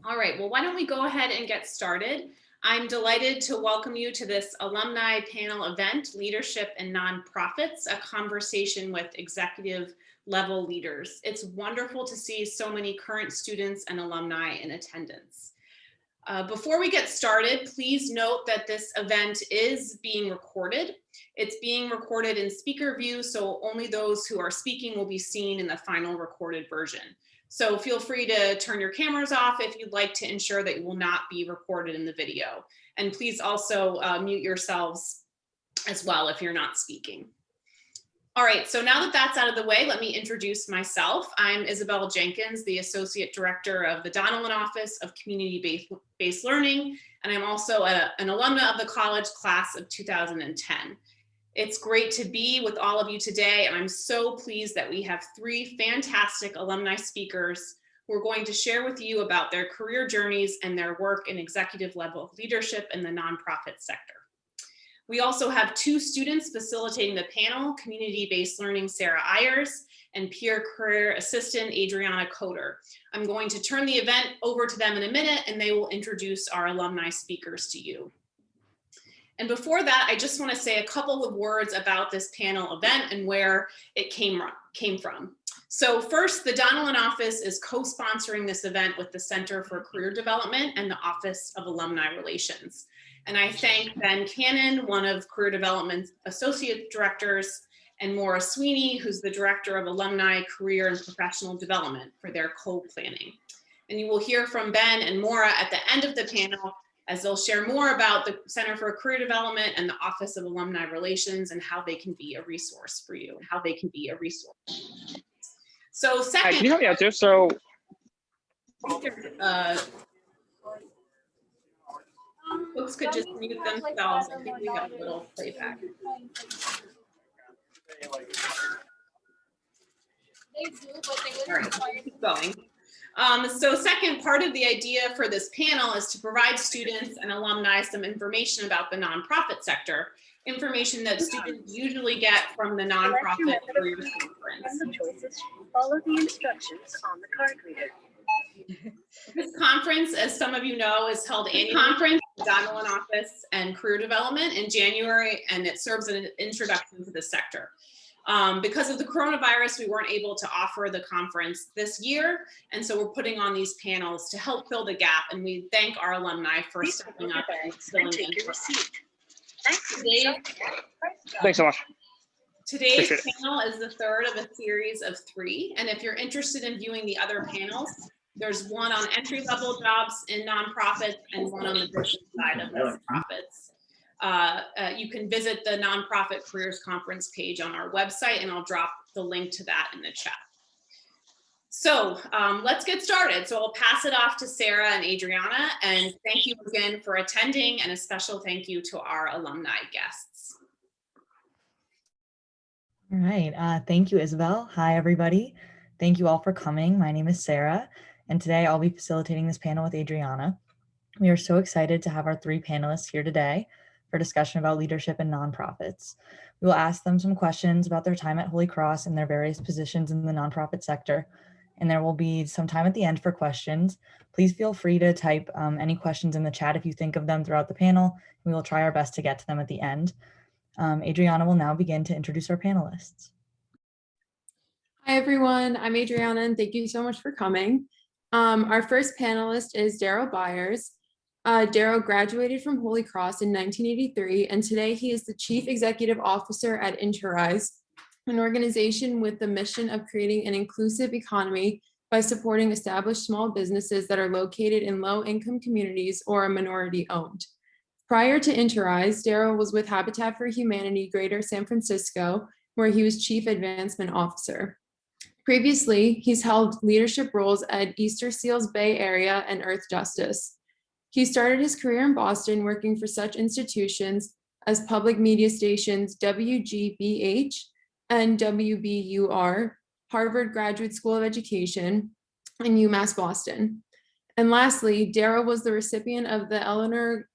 All right, well, why don't we go ahead and get started? I'm delighted to welcome you to this alumni panel event, Leadership in Nonprofits, a conversation with executive level leaders. It's wonderful to see so many current students and alumni in attendance. Before we get started, please note that this event is being recorded. It's being recorded in speaker view, so only those who are speaking will be seen in the final recorded version. So feel free to turn your cameras off if you'd like to ensure that you will not be recorded in the video. And please also mute yourselves as well if you're not speaking. All right, so now that that's out of the way, let me introduce myself. I'm Isabel Jenkins, the Associate Director of the Donnellan Office of Community-Based Learning, and I'm also an alumna of the college class of 2010. It's great to be with all of you today, and I'm so pleased that we have three fantastic alumni speakers who are going to share with you about their career journeys and their work in executive level leadership in the nonprofit sector. We also have two students facilitating the panel, community-based learning Sarah Ayers and peer career assistant Adriana Coder. I'm going to turn the event over to them in a minute and they will introduce our alumni speakers to you. And before that, I just want to say a couple of words about this panel event and where it came from. So first, the Donnellan office is co-sponsoring this event with the Center for Career Development and the Office of Alumni Relations. And I thank Ben Cannon, one of Career Development's Associate Directors, and Maura Sweeney, who's the Director of Alumni Career and Professional Development, for their co-planning. And you will hear from Ben and Maura at the end of the panel as they'll share more about the Center for Career Development and the Office of Alumni Relations and how they can be a resource for you, So second— Hi, can you help me out too? So folks could just mute themselves. I think we got a little playback. All right, keep going. So second, part of the idea for this panel is to provide students and alumni some information about the nonprofit sector, information that students usually get from the Nonprofit Careers Conference. Follow the instructions on the card reader. This conference, as some of you know, is held annually conference, Donnellan Office and Career Development in January, and it serves as an introduction to the sector. Because of the coronavirus, we weren't able to offer the conference this year, and so we're putting on these panels to help fill the gap, and we thank our alumni for stepping up and filling in. thanks so much. Today's panel is the third of a series of three, and if you're interested in viewing the other panels, there's one on entry-level jobs in nonprofits and one on the business side of nonprofits. You can visit the Nonprofit Careers Conference page on our website, and I'll drop the link to that in the chat. So let's get started. So I'll pass it off to Sarah and Adriana, and thank you again for attending, and a special thank you to our alumni guests. All right, thank you, Isabel. Hi, everybody. Thank you all for coming. My name is Sarah, and today I'll be facilitating this panel with Adriana. We are so excited to have our three panelists here today for discussion about leadership in nonprofits. We will ask them some questions about their time at Holy Cross and their various positions in the nonprofit sector, and there will be some time at the end for questions. Please feel free to type any questions in the chat if you think of them throughout the panel. We will try our best to get to them at the end. Adriana will now begin to introduce our panelists. Hi, everyone. I'm Adriana, and thank you so much for coming. Our first panelist is Daryl Byers. Daryl graduated from Holy Cross in 1983, and today he is the Chief Executive Officer at Interrise, an organization with the mission of creating an inclusive economy by supporting established small businesses that are located in low-income communities or are minority-owned. Prior to Interrise, Daryl was with Habitat for Humanity Greater San Francisco, where he was Chief Advancement Officer. Previously, he's held leadership roles at Easter Seals Bay Area and Earth Justice. He started his career in Boston working for such institutions as public media stations WGBH and WBUR, Harvard Graduate School of Education, and UMass Boston. And lastly, Daryl was the recipient of the Eleanor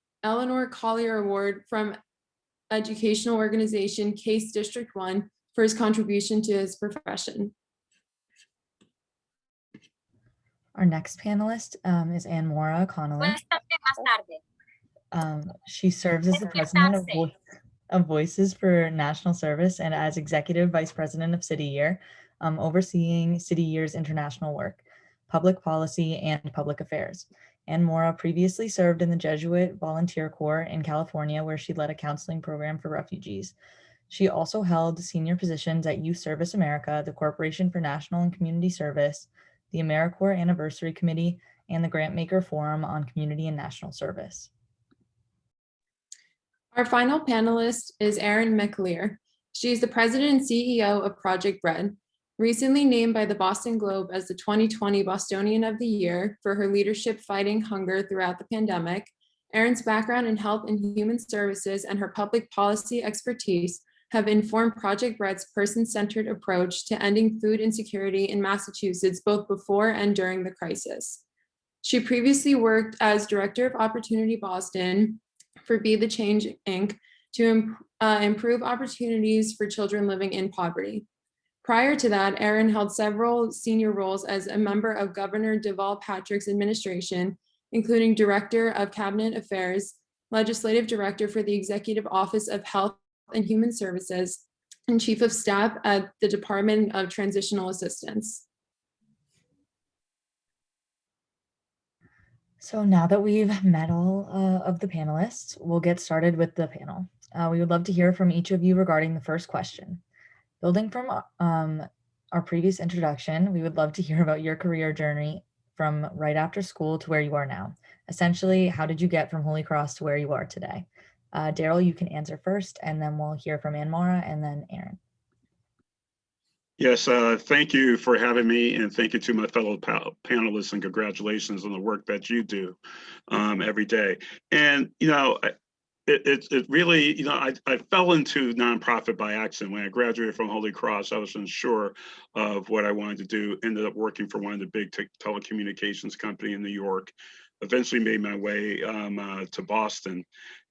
Collier Award from educational organization Case District 1 for his contribution to his profession. Our next panelist is Ann Mora Connolly. She serves as the president of Voices for National Service and as executive vice president of City Year, overseeing City Year's international work, public policy, and public affairs. Ann Mora previously served in the Jesuit Volunteer Corps in California, where she led a counseling program for refugees. She also held senior positions at Youth Service America, the Corporation for National and Community Service, the AmeriCorps Anniversary Committee, and the Grantmaker Forum on Community and National Service. Our final panelist is Erin McAleer. She is the president and CEO of Project Bread, recently named by the Boston Globe as the 2020 Bostonian of the Year for her leadership fighting hunger throughout the pandemic. Erin's background in health and human services and her public policy expertise have informed Project Bread's person-centered approach to ending food insecurity in Massachusetts, both before and during the crisis. She previously worked as Director of Opportunity Boston for Be the Change, Inc. to improve opportunities for children living in poverty. Prior to that, Erin held several senior roles as a member of Governor Deval Patrick's administration, including Director of Cabinet Affairs, Legislative Director for the Executive Office of Health and Human Services, and Chief of Staff at the Department of Transitional Assistance. So now that we've met all of the panelists, we'll get started with the panel. We would love to hear from each of you regarding the first question. Building from our previous introduction, we would love to hear about your career journey from right after school to where you are now. Essentially, how did you get from Holy Cross to where you are today? Daryl, you can answer first, and then we'll hear from Ann Mora and then Erin. Yes, thank you for having me, and thank you to my fellow panelists, and congratulations on the work that you do every day. And, you know, it really, you know, I fell into nonprofit by accident. When I graduated from Holy Cross, I was unsure of what I wanted to do. Ended up working for one of the big telecommunications company in New York. Eventually made my way to Boston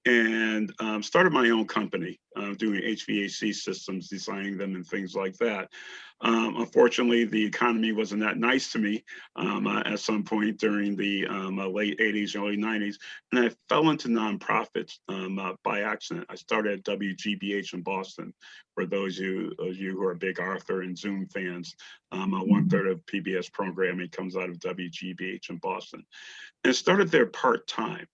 and started my own company doing HVAC systems, designing them and things like that. Unfortunately, the economy wasn't that nice to me at some point during the late 80s, early 90s, and I fell into nonprofits by accident. I started at WGBH in Boston. For those of you who are big Arthur and Zoom fans, 1/3 of PBS programming comes out of WGBH in Boston. And started there part-time.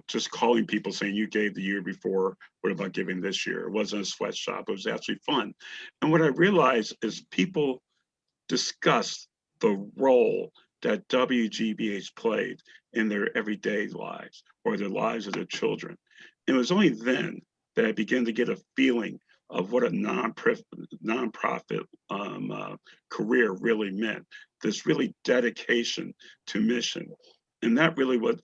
Just calling people saying, you gave the year before, what about giving this year? It wasn't a sweatshop, it was actually fun. And what I realized is people discussed the role that WGBH played in their everyday lives or the lives of their children. And it was only then that I began to get a feeling of what a nonprofit career really meant. This really dedication to mission. And that really what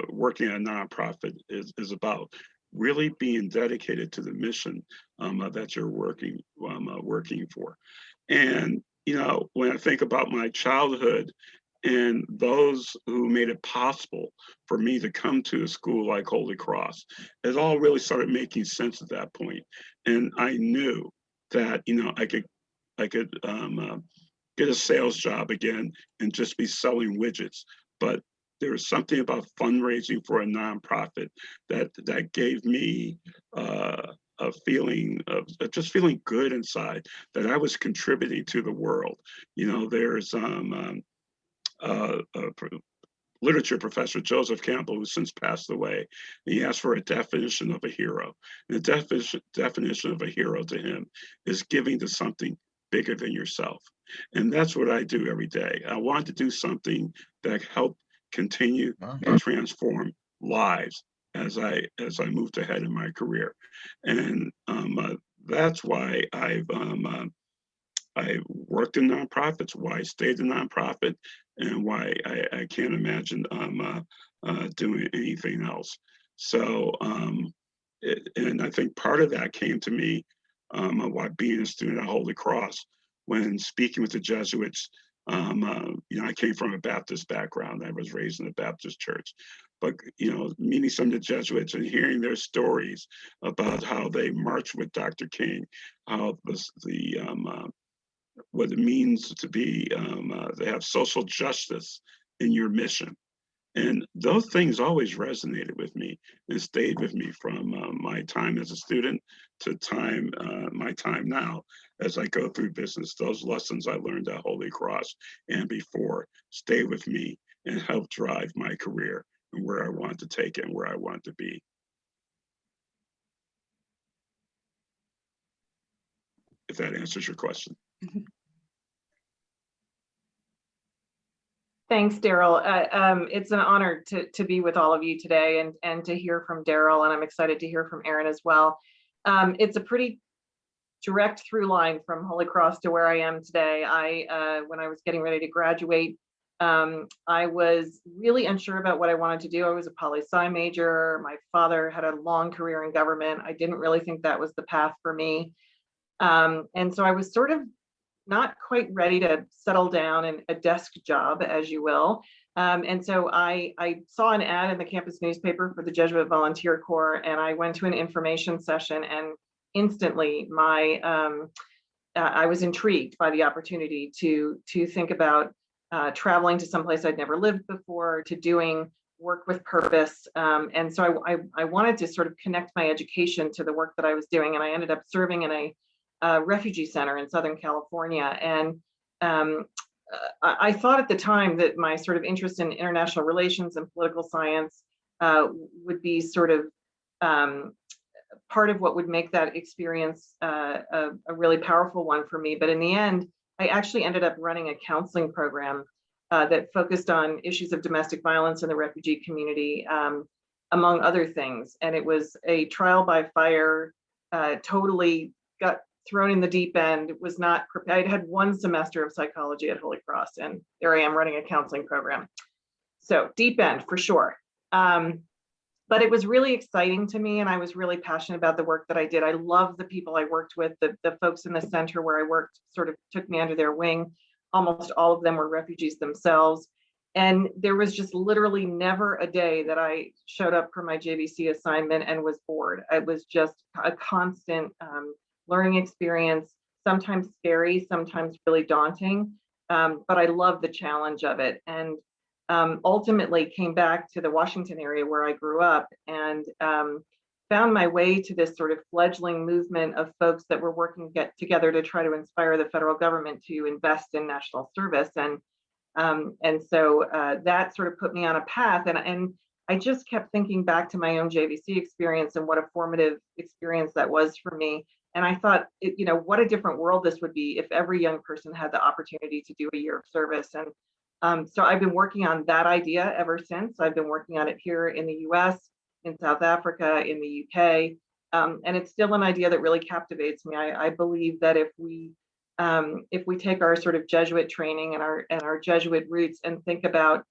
working at a nonprofit is about, really being dedicated to the mission that you're working for. And, you know, when I think about my childhood and those who made it possible for me to come to a school like Holy Cross, it all really started making sense at that point. And I knew that, you know, I could get a sales job again and just be selling widgets. But there was something about fundraising for a nonprofit that gave me a feeling of just feeling good inside, that I was contributing to the world. You know, there's literature professor, Joseph Campbell, who since passed away. He asked for a definition of a hero. And the definition of a hero to him is giving to something bigger than yourself. And that's what I do every day. I want to do something that helped continue to transform lives as I moved ahead in my career. And that's why I worked in nonprofits, why I stayed in nonprofit, and why I can't imagine doing anything else. So, and I think part of that came to me while being a student at Holy Cross, when speaking with the Jesuits. You know, I came from a Baptist background. I was raised in a Baptist church. But, you know, meeting some of the Jesuits and hearing their stories about how they marched with Dr. King, how the what it means to be, to have social justice in your mission. And those things always resonated with me and stayed with me from my time as a student to my time now as I go through business. Those lessons I learned at Holy Cross and before stay with me and help drive my career and where I want to take it and where I want to be. If that answers your question. Thanks, Daryl. It's an honor to be with all of you today and to hear from Daryl, and I'm excited to hear from Aaron as well. It's a pretty direct through line from Holy Cross to where I am today. When I was getting ready to graduate, I was really unsure about what I wanted to do. I was a poli-sci major. My father had a long career in government. I didn't really think that was the path for me. And so I was sort of not quite ready to settle down in a desk job, as you will. And so I saw an ad in the campus newspaper for the Jesuit Volunteer Corps, and I went to an information session, and instantly I was intrigued by the opportunity to think about traveling to someplace I'd never lived before, to doing work with purpose. And so I wanted to sort of connect my education to the work that I was doing, and I ended up serving in a refugee center in Southern California. And I thought at the time that my sort of interest in international relations and political science would be sort of part of what would make that experience a really powerful one for me. But in the end, I actually ended up running a counseling program that focused on issues of domestic violence in the refugee community, among other things. And it was a trial by fire, totally got thrown in the deep end, was not prepared. I had one semester of psychology at Holy Cross, and there I am running a counseling program. So deep end for sure. But it was really exciting to me, and I was really passionate about the work that I did. I love the people I worked with. The folks in the center where I worked sort of took me under their wing. Almost all of them were refugees themselves. And there was just literally never a day that I showed up for my JVC assignment and was bored. It was just a constant learning experience, sometimes scary, sometimes really daunting, but I love the challenge of it. And ultimately came back to the Washington area where I grew up, and found my way to this sort of fledgling movement of folks that were working together to try to inspire the federal government to invest in national service. And so that sort of put me on a path, and I just kept thinking back to my own JVC experience and what a formative experience that was for me. And I thought, what a different world this would be if every young person had the opportunity to do a year of service. And so I've been working on that idea ever since. I've been working on it here in the US, in South Africa, in the UK. And it's still an idea that really captivates me. I believe that if we take our sort of Jesuit training and our Jesuit roots and think about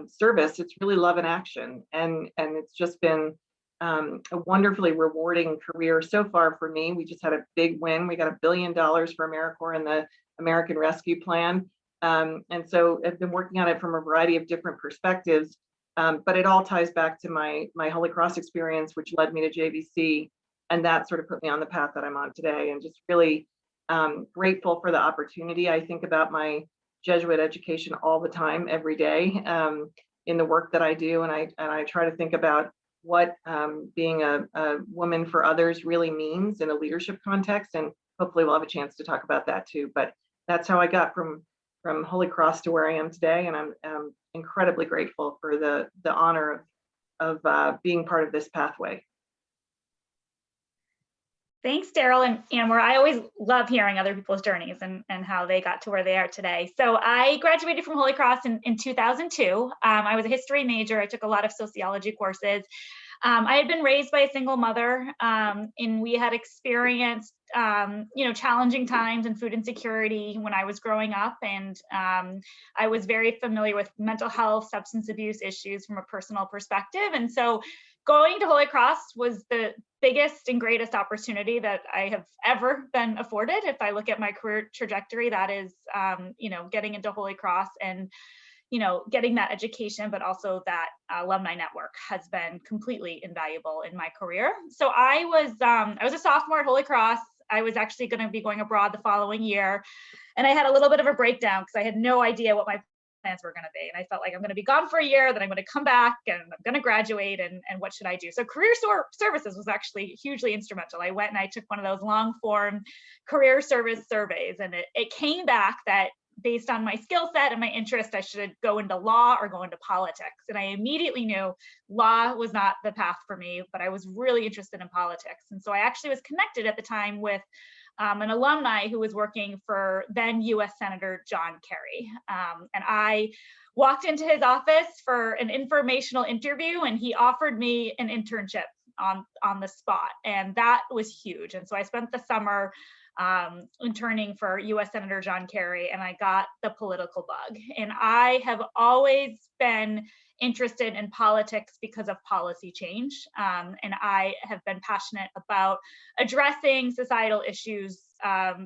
service, it's really love in action. And it's just been a wonderfully rewarding career so far for me. We just had a big win. We got $1 billion for AmeriCorps in the American Rescue Plan. And so I've been working on it from a variety of different perspectives, but it all ties back to my Holy Cross experience, which led me to JVC. And that sort of put me on the path that I'm on today, and just really grateful for the opportunity. I think about my Jesuit education all the time, every day, in the work that I do. And I try to think about what being a woman for others really means in a leadership context. And hopefully we'll have a chance to talk about that too. But that's how I got from Holy Cross to where I am today. And I'm incredibly grateful for the honor of being part of this pathway. Thanks, Daryl and Amber. I always love hearing other people's journeys and how they got to where they are today. So I graduated from Holy Cross in 2002. I was a history major. I took a lot of sociology courses. I had been raised by a single mother, and we had experienced, challenging times and food insecurity when I was growing up. And I was very familiar with mental health, substance abuse issues from a personal perspective. And so going to Holy Cross was the biggest and greatest opportunity that I have ever been afforded. If I look at my career trajectory, that is, getting into Holy Cross and getting that education, but also that alumni network has been completely invaluable in my career. So I was a sophomore at Holy Cross. I was actually going to be going abroad the following year. And I had a little bit of a breakdown because I had no idea what my plans were going to be. And I felt like I'm going to be gone for a year, then I'm going to come back and I'm going to graduate, and what should I do? So career services was actually hugely instrumental. I went and I took one of those long form career service surveys, and it came back that based on my skill set and my interest, I should go into law or go into politics. And I immediately knew law was not the path for me, but I was really interested in politics. And so I actually was connected at the time with an alumni who was working for then US Senator John Kerry. And I walked into his office for an informational interview, and he offered me an internship on the spot. And that was huge. And so I spent the summer interning for US Senator John Kerry, and I got the political bug. And I have always been interested in politics because of policy change. And I have been passionate about addressing societal issues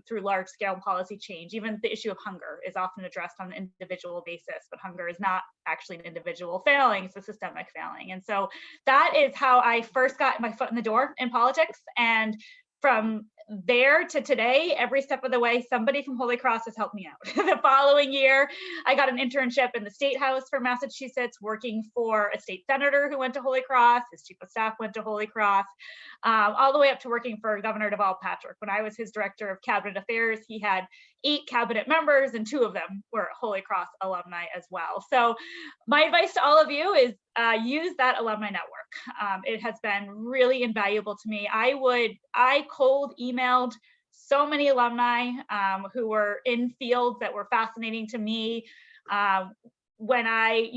through large scale policy change. Even the issue of hunger is often addressed on an individual basis, but hunger is not actually an individual failing, it's a systemic failing. And so that is how I first got my foot in the door in politics. And from there to today, every step of the way, somebody from Holy Cross has helped me out. The following year, I got an internship in the State House for Massachusetts, working for a state senator who went to Holy Cross. His chief of staff went to Holy Cross, all the way up to working for Governor Deval Patrick. When I was his director of cabinet affairs, he had 8 cabinet members, and 2 of them were Holy Cross alumni as well. So my advice to all of you is use that alumni network. It has been really invaluable to me. I cold emailed so many alumni who were in fields that were fascinating to me. When I,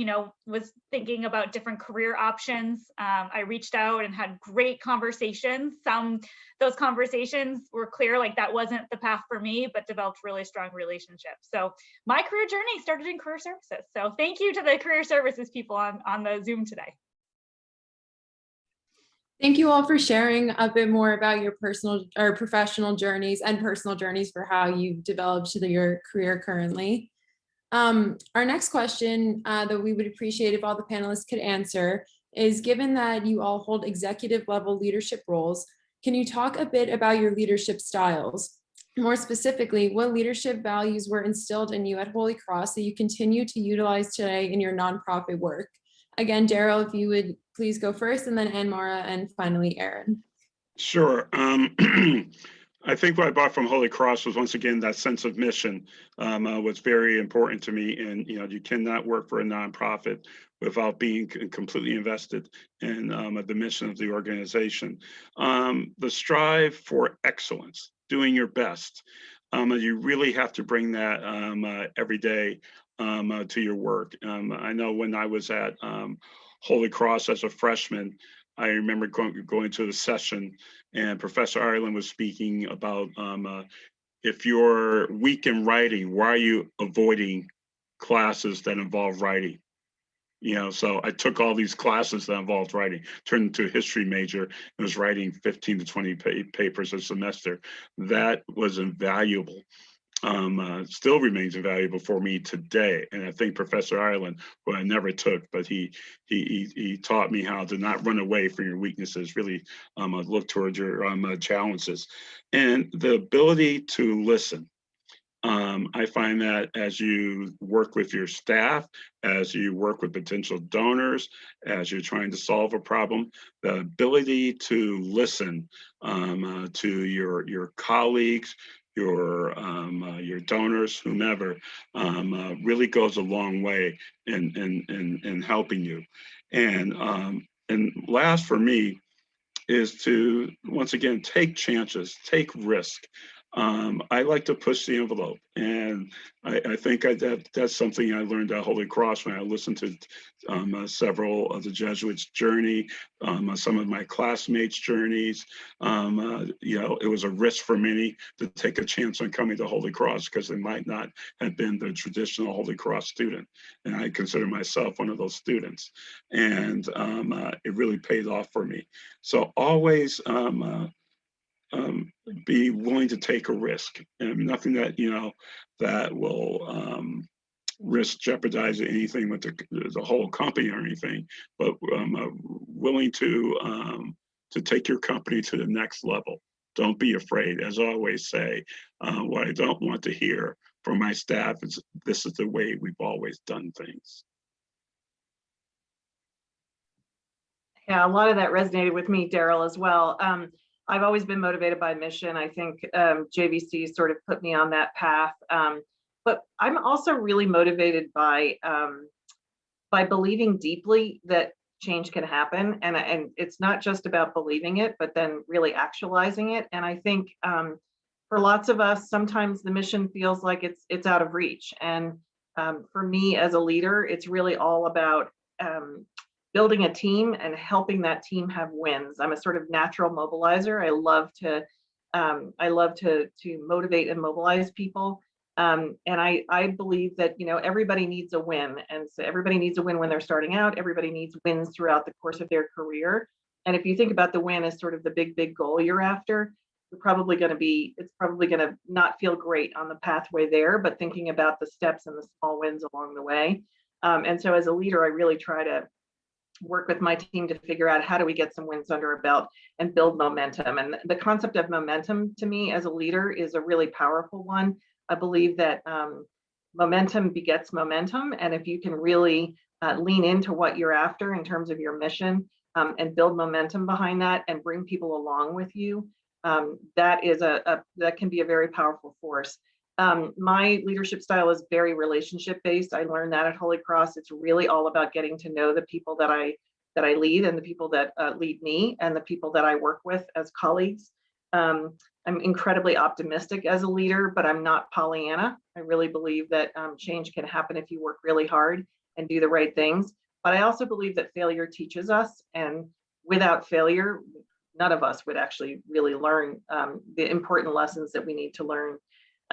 was thinking about different career options, I reached out and had great conversations. Those conversations were clear, like that wasn't the path for me, but developed really strong relationships. So my career journey started in career services. So thank you to the career services people on the Zoom today. Thank you all for sharing a bit more about your personal or professional journeys and personal journeys for how you've developed your career currently. Our next question that we would appreciate if all the panelists could answer is, given that you all hold executive level leadership roles, can you talk a bit about your leadership styles? More specifically, what leadership values were instilled in you at Holy Cross that you continue to utilize today in your nonprofit work? Again, Daryl, if you would please go first, and then Anne-Mara, and finally Aaron. Sure. I think what I brought from Holy Cross was, once again, that sense of mission was very important to me. And, you cannot work for a nonprofit without being completely invested in the mission of the organization. The strive for excellence, doing your best. You really have to bring that every day to your work. I know when I was at Holy Cross as a freshman, I remember going to the session, and Professor Ireland was speaking about if you're weak in writing, why are you avoiding classes that involve writing? So I took all these classes that involved writing, turned into a history major, and was writing 15 to 20 papers a semester. That was invaluable. Still remains invaluable for me today. And I think Professor Ireland, who I never took, but he taught me how to not run away from your weaknesses, really look towards your challenges. And the ability to listen. I find that as you work with your staff, as you work with potential donors, as you're trying to solve a problem, the ability to listen to your colleagues, your donors, whomever, really goes a long way in helping you. And last for me is to, once again, take chances, take risk. I like to push the envelope, and I think that's something I learned at Holy Cross when I listened to several of the Jesuits' journey, some of my classmates' journeys. It was a risk for many to take a chance on coming to Holy Cross because they might not have been the traditional Holy Cross student, and I consider myself one of those students, and it really paid off for me. So always be willing to take a risk, and nothing that that will risk jeopardizing anything with the whole company or anything, but willing to take your company to the next level. Don't be afraid. As I always say, what I don't want to hear from my staff is this is the way we've always done things. Yeah, a lot of that resonated with me, Daryl, as well. I've always been motivated by mission. I think JVC sort of put me on that path. But I'm also really motivated by believing deeply that change can happen. And it's not just about believing it, but then really actualizing it. And I think for lots of us, sometimes the mission feels like it's out of reach. And for me as a leader, it's really all about building a team and helping that team have wins. I'm a sort of natural mobilizer. I love to motivate and mobilize people. And I believe that, you know, everybody needs a win. And so everybody needs a win when they're starting out. Everybody needs wins throughout the course of their career. And if you think about the win as sort of the big goal you're after, it's probably going to not feel great on the pathway there, but thinking about the steps and the small wins along the way. And so as a leader, I really try to work with my team to figure out how do we get some wins under our belt and build momentum. And the concept of momentum to me as a leader is a really powerful one. I believe that momentum begets momentum. And if you can really lean into what you're after in terms of your mission and build momentum behind that and bring people along with you, that can be a very powerful force. My leadership style is very relationship based. I learned that at Holy Cross. It's really all about getting to know the people that I lead and the people that lead me and the people that I work with as colleagues. I'm incredibly optimistic as a leader, but I'm not Pollyanna. I really believe that change can happen if you work really hard and do the right things. But I also believe that failure teaches us, and without failure, none of us would actually really learn the important lessons that we need to learn.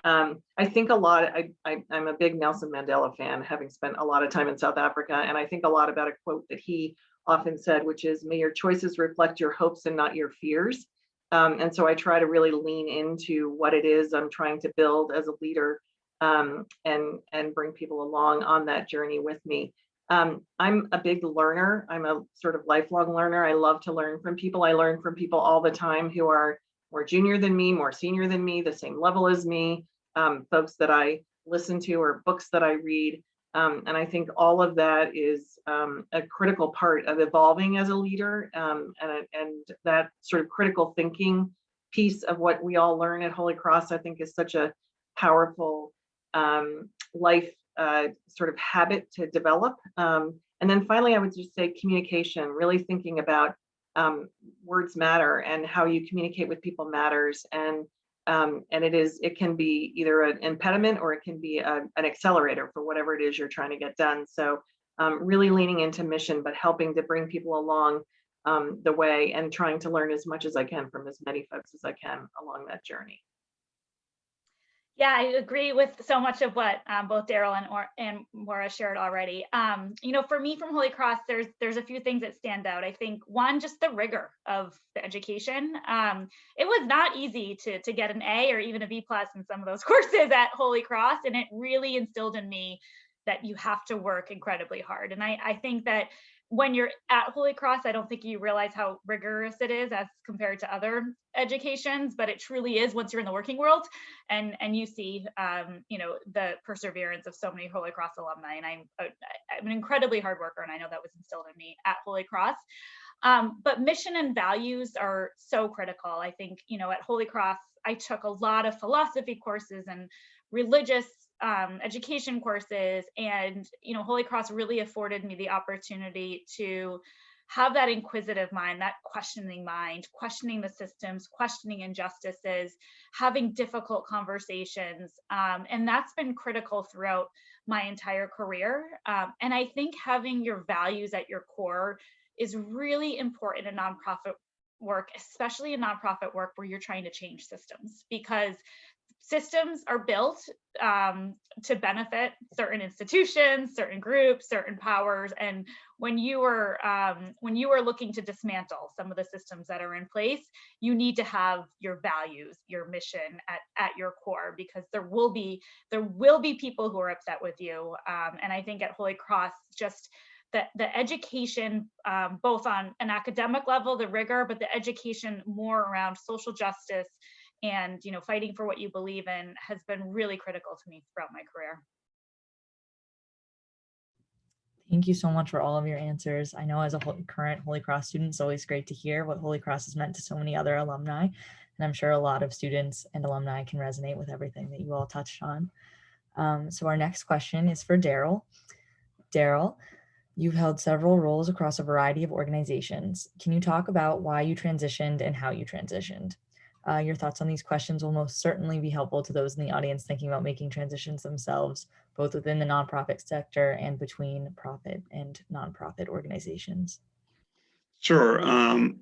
I think a lot, I'm a big Nelson Mandela fan, having spent a lot of time in South Africa. And I think a lot about a quote that he often said, which is, may your choices reflect your hopes and not your fears. And so I try to really lean into what it is I'm trying to build as a leader and bring people along on that journey with me. I'm a big learner. I'm a sort of lifelong learner. I love to learn from people. I learn from people all the time who are more junior than me, more senior than me, the same level as me, folks that I listen to or books that I read. And I think all of that is a critical part of evolving as a leader. And that sort of critical thinking piece of what we all learn at Holy Cross, I think is such a powerful life sort of habit to develop. And then finally, I would just say communication, really thinking about words matter and how you communicate with people matters. And it can be either an impediment or it can be an accelerator for whatever it is you're trying to get done. So really leaning into mission, but helping to bring people along the way and trying to learn as much as I can from as many folks as I can along that journey. Yeah, I agree with so much of what both Daryl and Maura shared already. You know, for me from Holy Cross, there's a few things that stand out. I think one, just the rigor of the education. It was not easy to get an A or even a B+ in some of those courses at Holy Cross, and it really instilled in me that you have to work incredibly hard. And I think that when you're at Holy Cross, I don't think you realize how rigorous it is as compared to other educations, but it truly is once you're in the working world and you see, you know, the perseverance of so many Holy Cross alumni. And I'm an incredibly hard worker, and I know that was instilled in me at Holy Cross. But mission and values are so critical. I think, you know, at Holy Cross, I took a lot of philosophy courses and religious education courses, and you know, Holy Cross really afforded me the opportunity to have that inquisitive mind, that questioning mind, questioning the systems, questioning injustices, having difficult conversations, and that's been critical throughout my entire career. And I think having your values at your core is really important in nonprofit work, especially in nonprofit work where you're trying to change systems, because systems are built to benefit certain institutions, certain groups, certain powers. And when you are looking to dismantle some of the systems that are in place, you need to have your values, your mission at your core, because there will be people who are upset with you. And I think at Holy Cross, just the education, both on an academic level, the rigor, but the education more around social justice and, you know, fighting for what you believe in has been really critical to me throughout my career. Thank you so much for all of your answers. I know as a current Holy Cross student, it's always great to hear what Holy Cross has meant to so many other alumni. And I'm sure a lot of students and alumni can resonate with everything that you all touched on. So our next question is for Daryl. Daryl, you've held several roles across a variety of organizations. Can you talk about why you transitioned and how you transitioned? Your thoughts on these questions will most certainly be helpful to those in the audience thinking about making transitions themselves, both within the nonprofit sector and between profit and nonprofit organizations. Sure.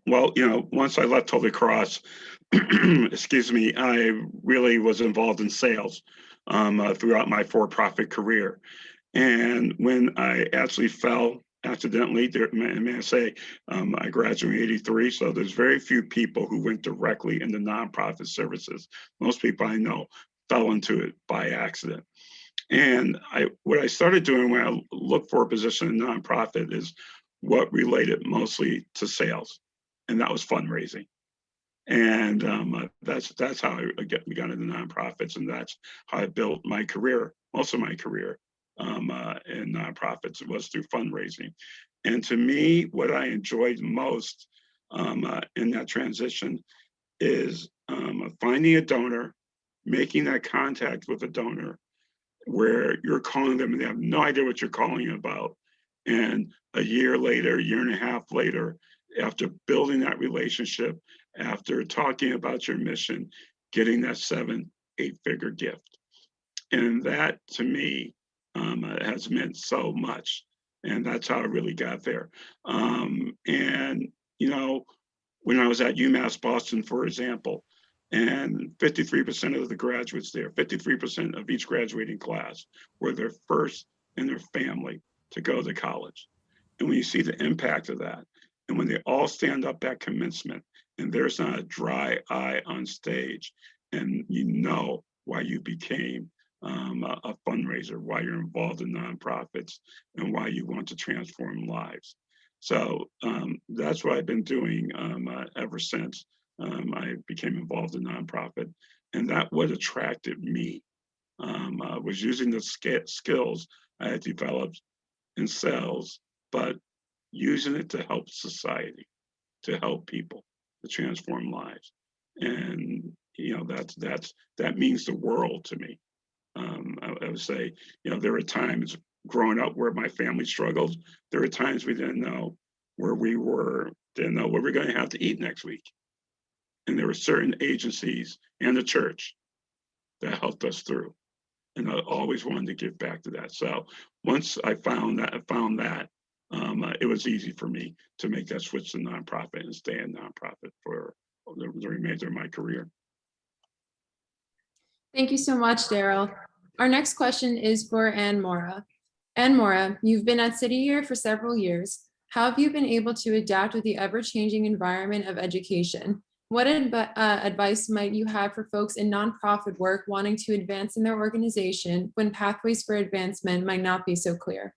Well, once I left Holy Cross, excuse me, I really was involved in sales throughout my for-profit career. And when I actually fell accidentally, may I say, I graduated in '83, so there's very few people who went directly into nonprofit services. Most people I know fell into it by accident. And what I started doing when I looked for a position in nonprofit is what related mostly to sales, and that was fundraising. And that's how we got into nonprofits, and that's how I built my career, most of my career in nonprofits. It was through fundraising. And to me, what I enjoyed most in that transition is finding a donor, making that contact with a donor, where you're calling them and they have no idea what you're calling about. And a year later, year and a half later, after building that relationship, after talking about your mission, getting that 7-8-figure gift. And that to me has meant so much. And that's how I really got there. And, when I was at UMass Boston, for example, and 53% of the graduates there, 53% of each graduating class were their first in their family to go to college. And when you see the impact of that, and when they all stand up at commencement and there's not a dry eye on stage, and you know why you became a fundraiser, why you're involved in nonprofits, and why you want to transform lives. So that's what I've been doing ever since I became involved in nonprofit. And that what attracted me was using the skills I had developed in sales, but using it to help society, to help people, to transform lives. And that means the world to me. I would say, there were times growing up where my family struggled. There were times we didn't know where we were, didn't know what we're going to have to eat next week. And there were certain agencies and the church that helped us through. And I always wanted to give back to that. So once I found that, it was easy for me to make that switch to nonprofit and stay in nonprofit for the remainder of my career. Thank you so much, Daryl. Our next question is for Ann Mora. Ann Mora, you've been at City Year for several years. How have you been able to adapt with the ever-changing environment of education? What advice might you have for folks in nonprofit work wanting to advance in their organization when pathways for advancement might not be so clear?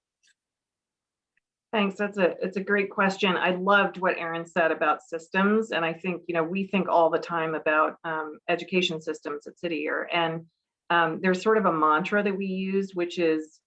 Thanks. It's a great question. I loved what Erin said about systems, and I think we think all the time about education systems at City Year, and there's sort of a mantra that we use, which is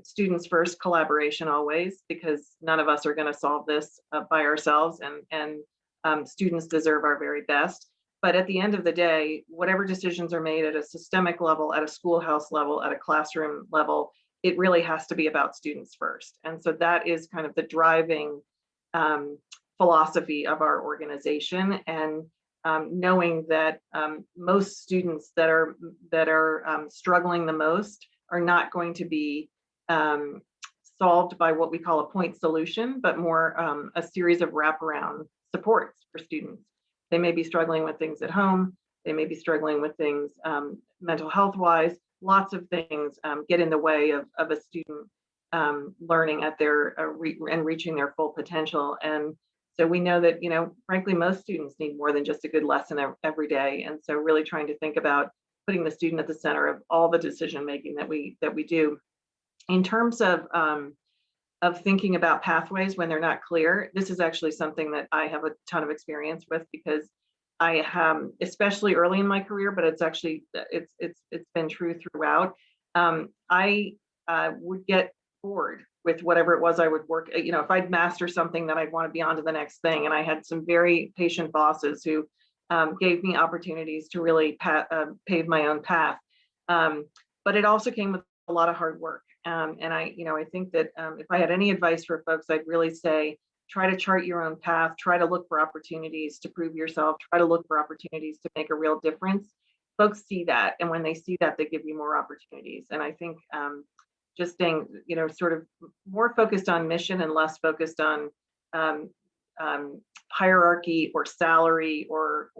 students first, collaboration always, because none of us are going to solve this by ourselves, and students deserve our very best. But at the end of the day, whatever decisions are made at a systemic level, at a schoolhouse level, at a classroom level, it really has to be about students first. And so that is kind of the driving philosophy of our organization. And knowing that most students that are struggling the most are not going to be solved by what we call a point solution, but more a series of wraparound supports for students. They may be struggling with things at home. They may be struggling with things mental health wise. Lots of things get in the way of a student learning at their and reaching their full potential. And so we know that, frankly, most students need more than just a good lesson every day. And so really trying to think about putting the student at the center of all the decision making that we do. In terms of of thinking about pathways when they're not clear. This is actually something that I have a ton of experience with, because I have, especially early in my career, but it's actually, it's been true throughout. I would get bored with whatever it was I would work, if I'd master something, then I'd want to be on to the next thing. And I had some very patient bosses who gave me opportunities to really pave my own path. But it also came with a lot of hard work. And I think that if I had any advice for folks, I'd really say, try to chart your own path, try to look for opportunities to prove yourself, try to look for opportunities to make a real difference. Folks see that, and when they see that, they give you more opportunities. And I think just staying, sort of more focused on mission and less focused on hierarchy or salary or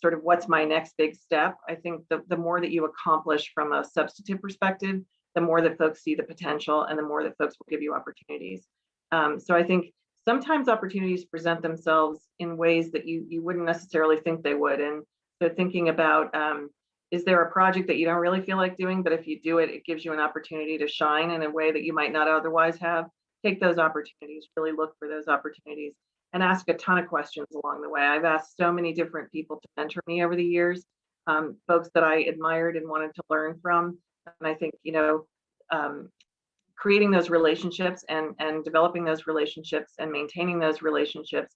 sort of what's my next big step. I think the more that you accomplish from a substantive perspective, the more that folks see the potential and the more that folks will give you opportunities. So I think sometimes opportunities present themselves in ways that you wouldn't necessarily think they would. And so thinking about, is there a project that you don't really feel like doing, but if you do it, it gives you an opportunity to shine in a way that you might not otherwise have? Take those opportunities, really look for those opportunities, and ask a ton of questions along the way. I've asked so many different people to mentor me over the years, folks that I admired and wanted to learn from. And I think, creating those relationships and developing those relationships and maintaining those relationships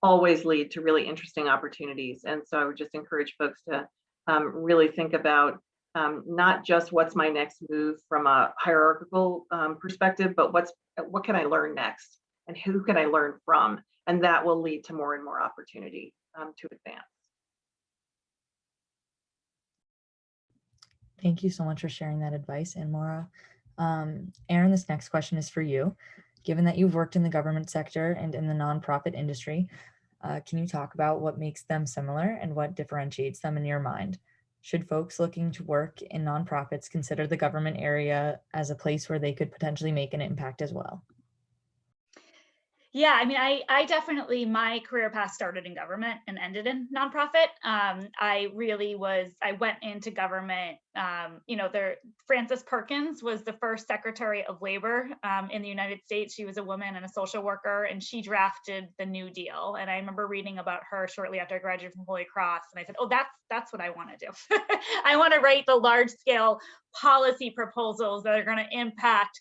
always lead to really interesting opportunities. And so I would just encourage folks to really think about not just what's my next move from a hierarchical perspective, but what can I learn next and who can I learn from? And that will lead to more and more opportunity to advance. Thank you so much for sharing that advice, and Maura. Aaron, this next question is for you. Given that you've worked in the government sector and in the nonprofit industry, can you talk about what makes them similar and what differentiates them in your mind? Should folks looking to work in nonprofits consider the government area as a place where they could potentially make an impact as well? Yeah, I mean, I definitely, my career path started in government and ended in nonprofit. I went into government, Frances Perkins was the first Secretary of Labor in the United States. She was a woman and a social worker, and she drafted the New Deal. And I remember reading about her shortly after I graduated from Holy Cross. And I said, oh, that's what I want to do. I want to write the large scale policy proposals that are going to impact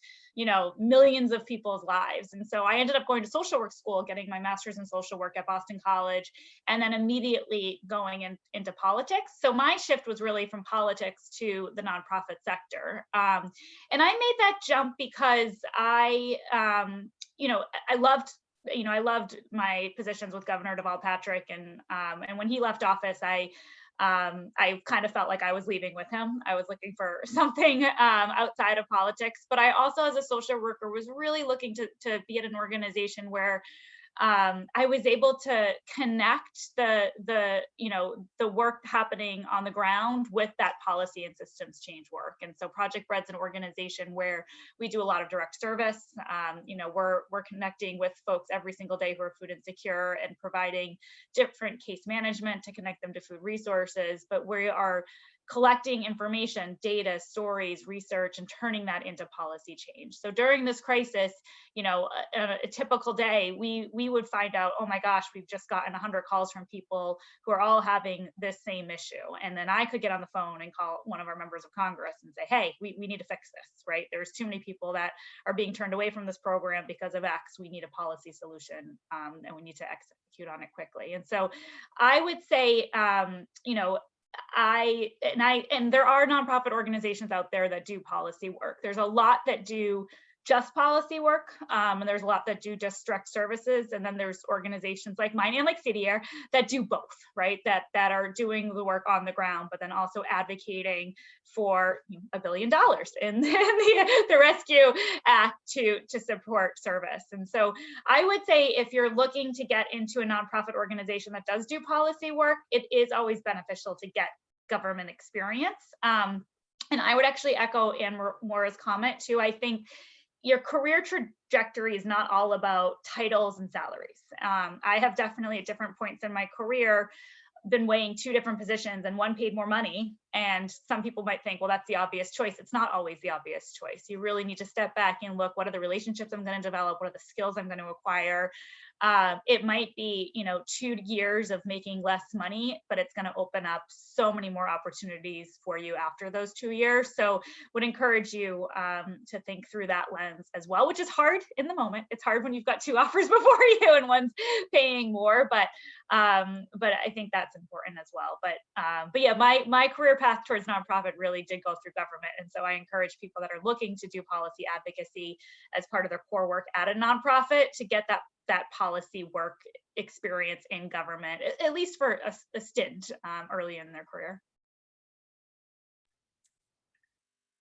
millions of people's lives. And so I ended up going to social work school, getting my master's in social work at Boston College, and then immediately going into politics. So my shift was really from politics to the nonprofit sector. And I made that jump because I loved my positions with Governor Deval Patrick, and when he left office, I kind of felt like I was leaving with him. I was looking for something outside of politics, but I also, as a social worker, was really looking to be at an organization where I was able to connect the work happening on the ground with that policy and systems change work. And so Project Bread's an organization where we do a lot of direct service. We're connecting with folks every single day who are food insecure and providing different case management to connect them to food resources. But we are collecting information, data, stories, research, and turning that into policy change. So during this crisis, a typical day, we would find out, oh my gosh, we've just gotten 100 calls from people who are all having this same issue. And then I could get on the phone and call one of our members of Congress and say, hey, we need to fix this, right? There's too many people that are being turned away from this program because of X. We need a policy solution, and we need to execute on it quickly. And so I would say, and there are nonprofit organizations out there that do policy work. There's a lot that do just policy work, and there's a lot that do just direct services, and then there's organizations like mine and like CDR that do both, right? That are doing the work on the ground, but then also advocating for $1 billion in the Rescue Act to support service. And so I would say, if you're looking to get into a nonprofit organization that does do policy work, it is always beneficial to get government experience. And I would actually echo Ann Maura's comment too. I think your career trajectory is not all about titles and salaries. I have definitely at different points in my career been weighing two different positions, and one paid more money And some people might think, well, that's the obvious choice. It's not always the obvious choice. You really need to step back and look, what are the relationships I'm going to develop? What are the skills I'm going to acquire? It might be, 2 years of making less money, but it's going to open up so many more opportunities for you after those 2 years. So would encourage you to think through that lens as well, which is hard in the moment. It's hard when you've got 2 offers before you and one's paying more, but I think that's important as well. But yeah, my career path towards nonprofit really did go through government. And so I encourage people that are looking to do policy advocacy as part of their core work at a nonprofit to get that policy work experience in government, at least for a stint early in their career.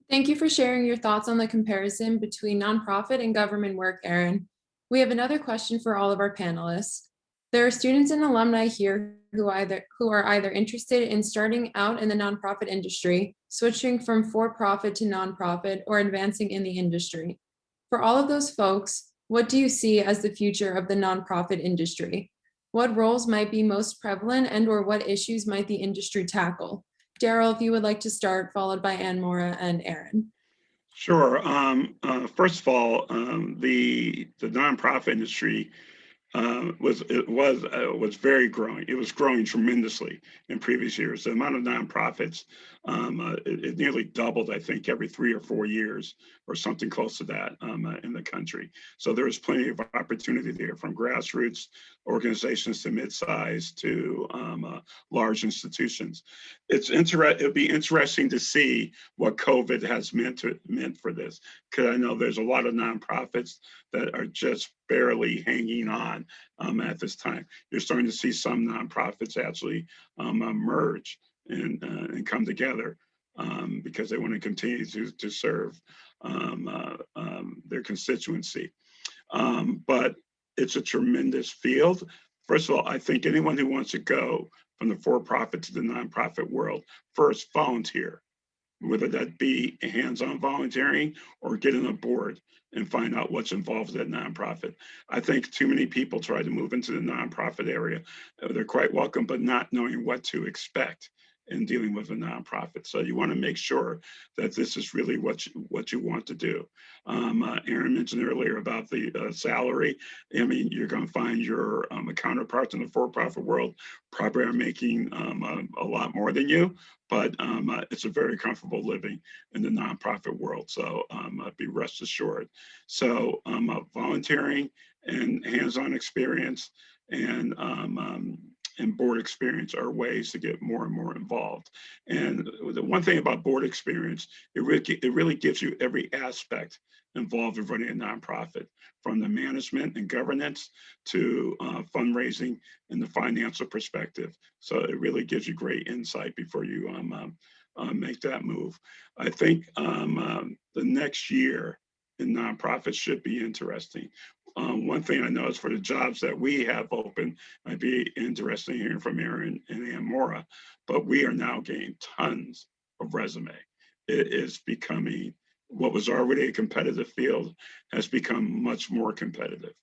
Thank you for sharing your thoughts on the comparison between nonprofit and government work, Erin. We have another question for all of our panelists. There are students and alumni here who are either interested in starting out in the nonprofit industry, switching from for-profit to nonprofit, or advancing in the industry. For all of those folks, what do you see as the future of the nonprofit industry? What roles might be most prevalent and/or what issues might the industry tackle? Daryl, if you would like to start, followed by Ann Mora and Erin. Sure. First of all, the nonprofit industry was very growing. It was growing tremendously in previous years. The amount of nonprofits, it nearly doubled, I think, every 3 or 4 years or something close to that in the country. So there was plenty of opportunity there, from grassroots organizations to mid-size to large institutions. It'd be interesting to see what COVID has meant for this, because I know there's a lot of nonprofits that are just barely hanging on at this time. You're starting to see some nonprofits actually merge and come together because they want to continue to serve their constituency. But it's a tremendous field. First of all, I think anyone who wants to go from the for-profit to the nonprofit world, first volunteer, whether that be hands-on volunteering or get on a board and find out what's involved in that nonprofit. I think too many people try to move into the nonprofit area. They're quite welcome, but not knowing what to expect in dealing with a nonprofit. So you want to make sure that this is really what you want to do. Erin mentioned earlier about the salary. I mean, you're going to find your counterparts in the for-profit world probably are making a lot more than you, but it's a very comfortable living in the nonprofit world. So be rest assured. So volunteering and hands-on experience and board experience are ways to get more and more involved. And the one thing about board experience, it really gives you every aspect involved in running a nonprofit, from the management and governance to fundraising and the financial perspective. So it really gives you great insight before you make that move. I think the next year in nonprofits should be interesting. One thing I know is for the jobs that we have open, might be interesting hearing from Erin and Ann Mora, but we are now getting tons of resume. It is becoming, what was already a competitive field has become much more competitive.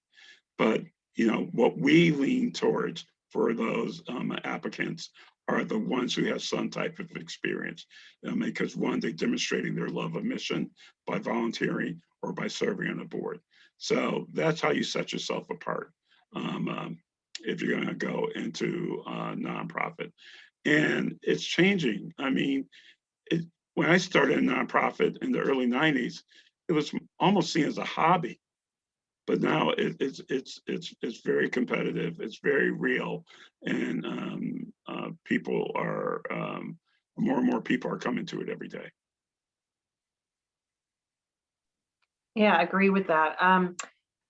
But what we lean towards for those applicants are the ones who have some type of experience, because one, they're demonstrating their love of mission by volunteering or by serving on a board. So that's how you set yourself apart if you're going to go into a nonprofit. And it's changing. I mean, when I started a nonprofit in the early 90s, it was almost seen as a hobby. But now it's very competitive. It's very real, and people are more and more people are coming to it every day. Yeah, I agree with that.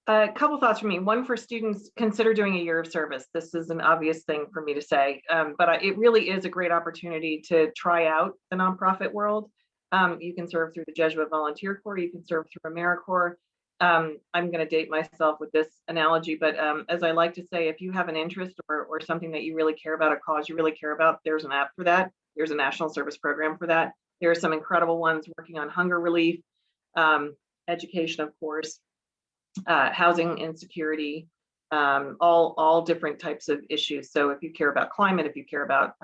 A couple thoughts from me. One, for students, consider doing a year of service. This is an obvious thing for me to say, but it really is a great opportunity to try out the nonprofit world. You can serve through the Jesuit Volunteer Corps. You can serve through AmeriCorps. I'm going to date myself with this analogy, but as I like to say, if you have an interest or something that you really care about, a cause you really care about, there's an app for that. There's a national service program for that. There are some incredible ones working on hunger relief, education, of course, housing insecurity, all different types of issues. So if you care about climate, if you care about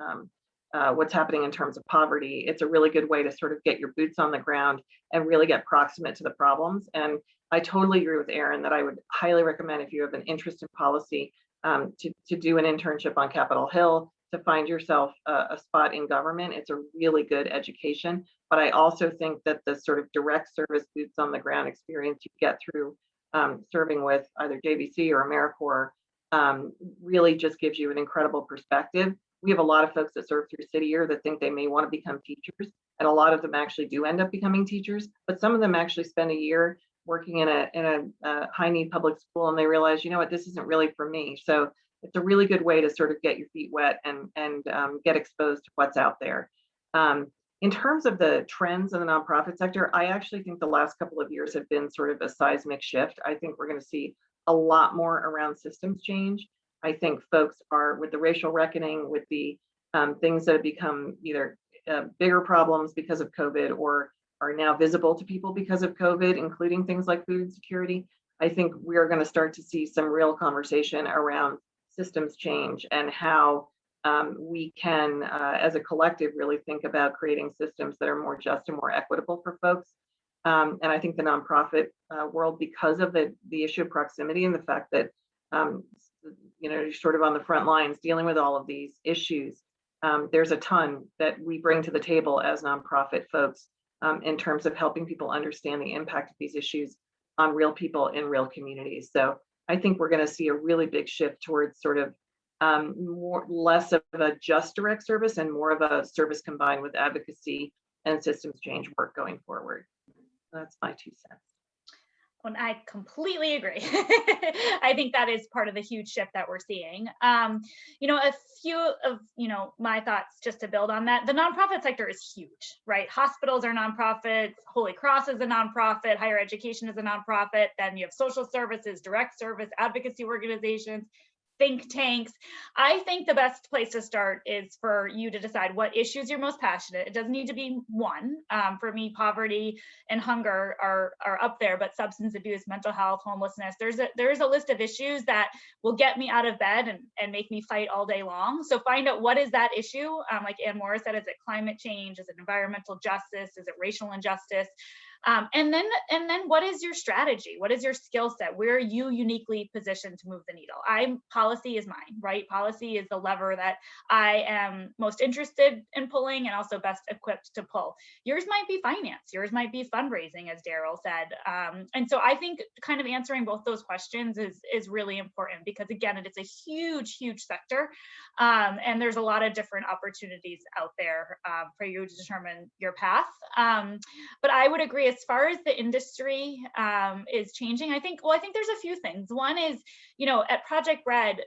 what's happening in terms of poverty. It's a really good way to sort of get your boots on the ground and really get proximate to the problems. And I totally agree with Erin that I would highly recommend, if you have an interest in policy, to do an internship on Capitol Hill, to find yourself a spot in government. It's a really good education. But I also think that the sort of direct service boots on the ground experience you get through serving with either JVC or AmeriCorps really just gives you an incredible perspective. We have a lot of folks that serve through City Year that think they may want to become teachers, and a lot of them actually do end up becoming teachers, but some of them actually spend a year working in a high need public school, and they realize, you know what, this isn't really for me. So it's a really good way to sort of get your feet wet and get exposed to what's out there. In terms of the trends in the nonprofit sector, I actually think the last couple of years have been sort of a seismic shift. I think we're going to see a lot more around systems change. I think folks are, with the racial reckoning, with the things that have become either bigger problems because of COVID or are now visible to people because of COVID, including things like food insecurity. I think we are going to start to see some real conversation around systems change and how we can, as a collective, really think about creating systems that are more just and more equitable for folks. And I think the nonprofit world, because of the issue of proximity and the fact that you're sort of on the front lines dealing with all of these issues, there's a ton that we bring to the table as nonprofit folks in terms of helping people understand the impact of these issues on real people in real communities. So I think we're going to see a really big shift towards sort of less of a just direct service and more of a service combined with advocacy and systems change work going forward. That's my 2 cents. Well, I completely agree. I think that is part of the huge shift that we're seeing. A few of, my thoughts just to build on that. The nonprofit sector is huge, right? Hospitals are nonprofits, Holy Cross is a nonprofit, higher education is a nonprofit, then you have social services, direct service, advocacy organizations, think tanks. I think the best place to start is for you to decide what issues you're most passionate. It doesn't need to be one. For me, poverty and hunger are up there, but substance abuse, mental health, homelessness, there's a list of issues that will get me out of bed and make me fight all day long. So find out what is that issue. Like Ann Morris said, is it climate change? Is it environmental justice? Is it racial injustice? And then what is your strategy? What is your skill set? Where are you uniquely positioned to move the needle? Policy is mine, right? Policy is the lever that I am most interested in pulling and also best equipped to pull. Yours might be finance. Yours might be fundraising, as Daryl said. And so I think kind of answering both those questions is really important because, again, it's a huge, huge sector. And there's a lot of different opportunities out there for you to determine your path. But I would agree, as far as the industry is changing, I think there's a few things. One is, at Project Bread,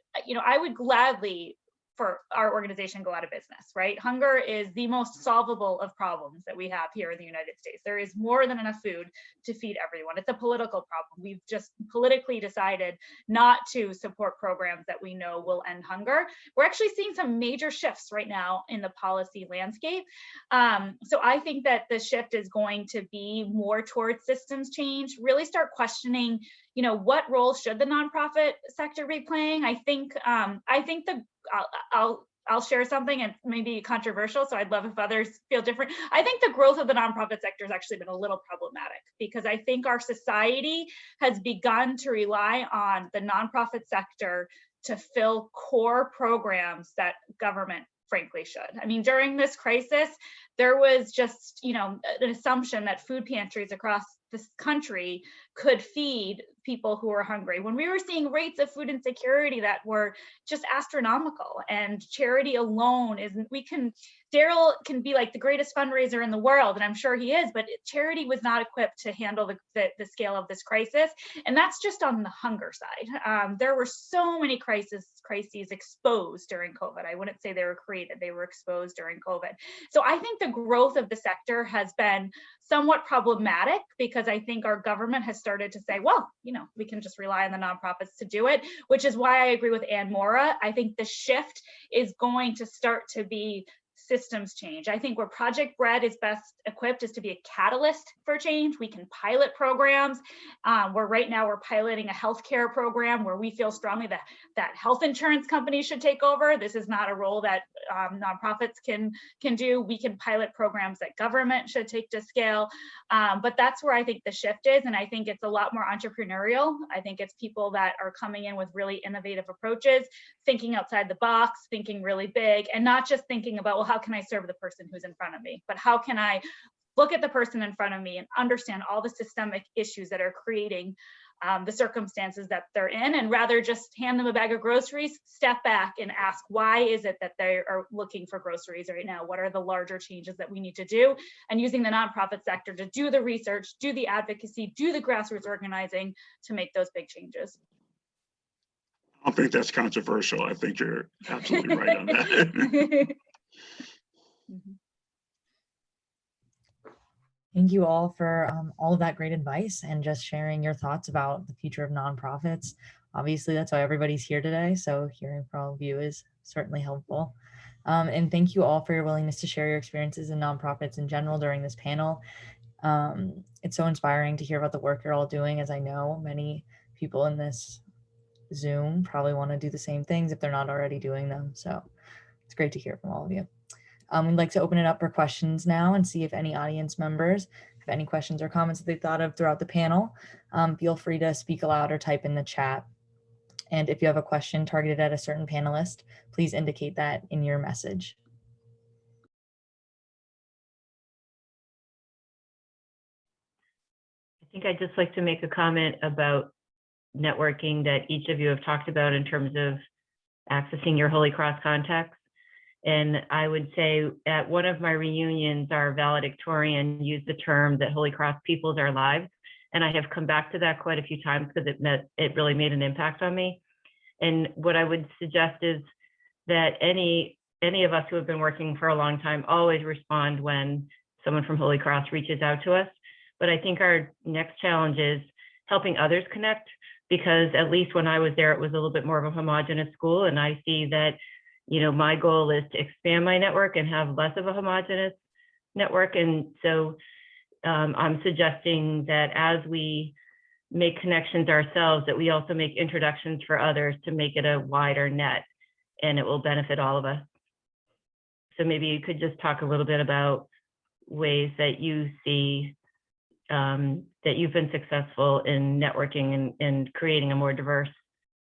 I would gladly, for our organization, go out of business, right? Hunger is the most solvable of problems that we have here in the United States. There is more than enough food to feed everyone. It's a political problem. We've just politically decided not to support programs that we know will end hunger. We're actually seeing some major shifts right now in the policy landscape. So I think that the shift is going to be more towards systems change, really start questioning, what role should the nonprofit sector be playing? I think I'll share something and maybe controversial, so I'd love if others feel different. I think the growth of the nonprofit sector has actually been a little problematic because I think our society has begun to rely on the nonprofit sector to fill core programs that government frankly should. I mean, during this crisis, there was just, an assumption that food pantries across this country could feed people who are hungry, when we were seeing rates of food insecurity that were just astronomical. And charity alone isn't, Daryl can be like the greatest fundraiser in the world, and I'm sure he is, but charity was not equipped to handle the scale of this crisis. And that's just on the hunger side. There were so many crises exposed during COVID. I wouldn't say they were created, they were exposed during COVID. So I think the growth of the sector has been somewhat problematic because I think our government has started to say, well, we can just rely on the nonprofits to do it, which is why I agree with Ann Mora. I think the shift is going to start to be systems change. I think where Project Bread is best equipped is to be a catalyst for change. We can pilot programs where right now we're piloting a healthcare program where we feel strongly that health insurance companies should take over. This is not a role that nonprofits can do. We can pilot programs that government should take to scale. But that's where I think the shift is. And I think it's a lot more entrepreneurial. I think it's people that are coming in with really innovative approaches, thinking outside the box, thinking really big, and not just thinking about, well, how can I serve the person who's in front of me, but how can I look at the person in front of me and understand all the systemic issues that are creating the circumstances that they're in, and rather just hand them a bag of groceries, step back and ask, why is it that they are looking for groceries right now? What are the larger changes that we need to do? And using the nonprofit sector to do the research, do the advocacy, do the grassroots organizing to make those big changes. I don't think that's controversial. I think you're absolutely right on that. Thank you all for all of that great advice and just sharing your thoughts about the future of nonprofits. Obviously, that's why everybody's here today. So hearing from all of you is certainly helpful. And thank you all for your willingness to share your experiences in nonprofits in general during this panel. It's so inspiring to hear about the work you're all doing, as I know many people in this Zoom probably want to do the same things if they're not already doing them. So it's great to hear from all of you. We'd like to open it up for questions now and see if any audience members have any questions or comments that they thought of throughout the panel. Feel free to speak aloud or type in the chat. And if you have a question targeted at a certain panelist, please indicate that in your message. I think I'd just like to make a comment about networking that each of you have talked about in terms of accessing your Holy Cross contacts. And I would say at one of my reunions, our valedictorian used the term that Holy Cross peoples our lives. And I have come back to that quite a few times because it really made an impact on me. And what I would suggest is that any of us who have been working for a long time always respond when someone from Holy Cross reaches out to us. But I think our next challenge is helping others connect, because at least when I was there, it was a little bit more of a homogenous school. And I see that, you know, my goal is to expand my network and have less of a homogenous network. And so I'm suggesting that as we make connections ourselves, that we also make introductions for others to make it a wider net, and it will benefit all of us. So maybe you could just talk a little bit about ways that you see that you've been successful in networking and creating a more diverse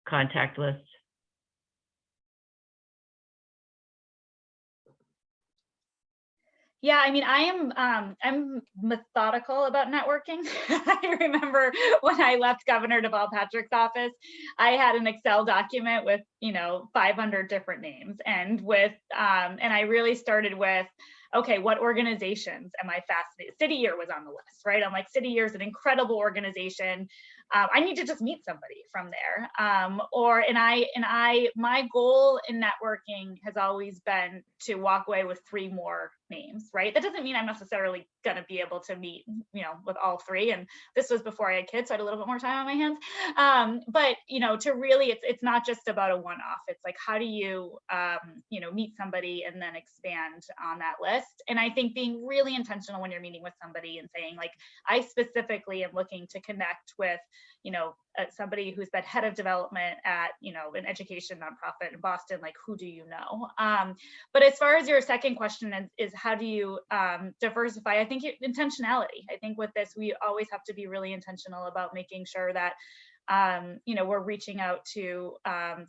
contact list. Yeah, I mean, I'm methodical about networking. I remember when I left Governor Deval Patrick's office, I had an Excel document with, 500 different names, and and I really started with, okay, what organizations am I fascinated? City Year was on the list, right? I'm like, City Year is an incredible organization. I need to just meet somebody from there. My goal in networking has always been to walk away with 3 more names, right? That doesn't mean I'm necessarily going to be able to meet, with all 3. And this was before I had kids, so I had a little bit more time on my hands. But, to really, it's not just about a one-off. It's like, how do you, meet somebody and then expand on that list? And I think being really intentional when you're meeting with somebody and saying, like, I specifically am looking to connect with, somebody who's been head of development at, an education nonprofit in Boston, like, who do you know? But as far as your second question is how do you diversify? I think intentionality. I think with this, we always have to be really intentional about making sure that we're reaching out to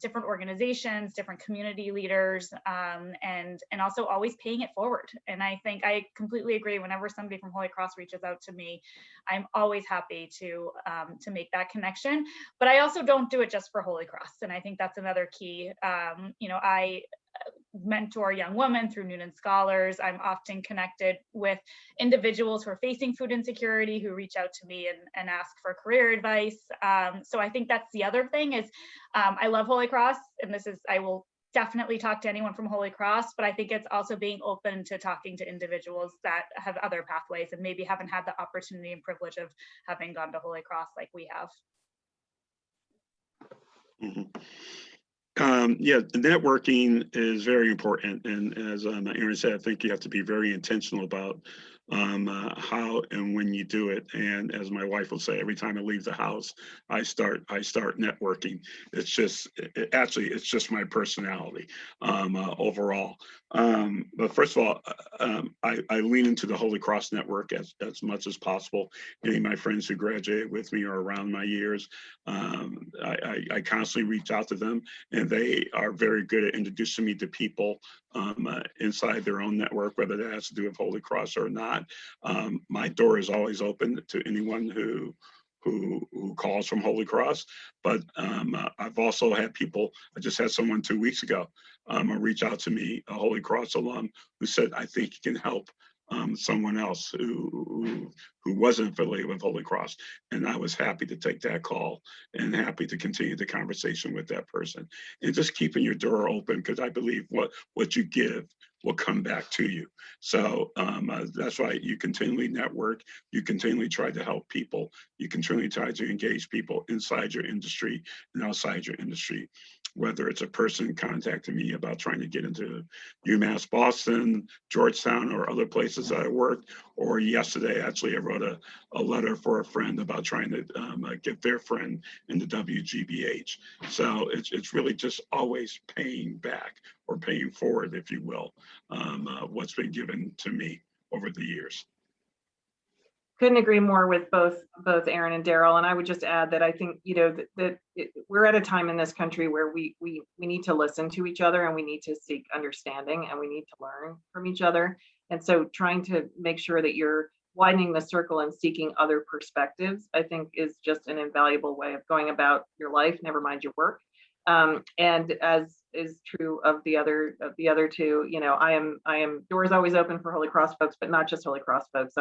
different organizations, different community leaders, and also always paying it forward. And I think I completely agree. Whenever somebody from Holy Cross reaches out to me, I'm always happy to make that connection. But I also don't do it just for Holy Cross. And I think that's another key. I mentor young women through Noonan Scholars. I'm often connected with individuals who are facing food insecurity who reach out to me and ask for career advice. So I think that's the other thing is I love Holy Cross, and I will definitely talk to anyone from Holy Cross, but I think it's also being open to talking to individuals that have other pathways and maybe haven't had the opportunity and privilege of having gone to Holy Cross like we have. Mm-hmm. Yeah, the networking is very important. And as Aaron said, I think you have to be very intentional about how and when you do it. And as my wife will say, every time I leave the house, I start networking. It's just, actually, it's just my personality overall. But first of all, I lean into the Holy Cross Network as much as possible. Any of my friends who graduated with me or around my years, I constantly reach out to them, and they are very good at introducing me to people inside their own network, whether that has to do with Holy Cross or not. My door is always open to anyone who calls from Holy Cross. But I've also had people, I just had someone 2 weeks ago reach out to me, a Holy Cross alum, who said, I think you can help someone else who wasn't affiliated with Holy Cross. And I was happy to take that call and happy to continue the conversation with that person. And just keeping your door open, because I believe what you give will come back to you. So that's why you continually network, you continually try to help people, you continually try to engage people inside your industry and outside your industry. Whether it's a person contacting me about trying to get into UMass Boston, Georgetown, or other places that I worked, or yesterday, actually, I wrote a letter for a friend about trying to get their friend into WGBH. So it's really just always paying back, or paying forward, if you will, what's been given to me over the years. Couldn't agree more with both Aaron and Daryl. And I would just add that I think, we're at a time in this country where we need to listen to each other, and we need to seek understanding, and we need to learn from each other. And so trying to make sure that you're widening the circle and seeking other perspectives, I think, is just an invaluable way of going about your life, never mind your work. And as is true of the other two, I am doors always open for Holy Cross folks, but not just Holy Cross folks.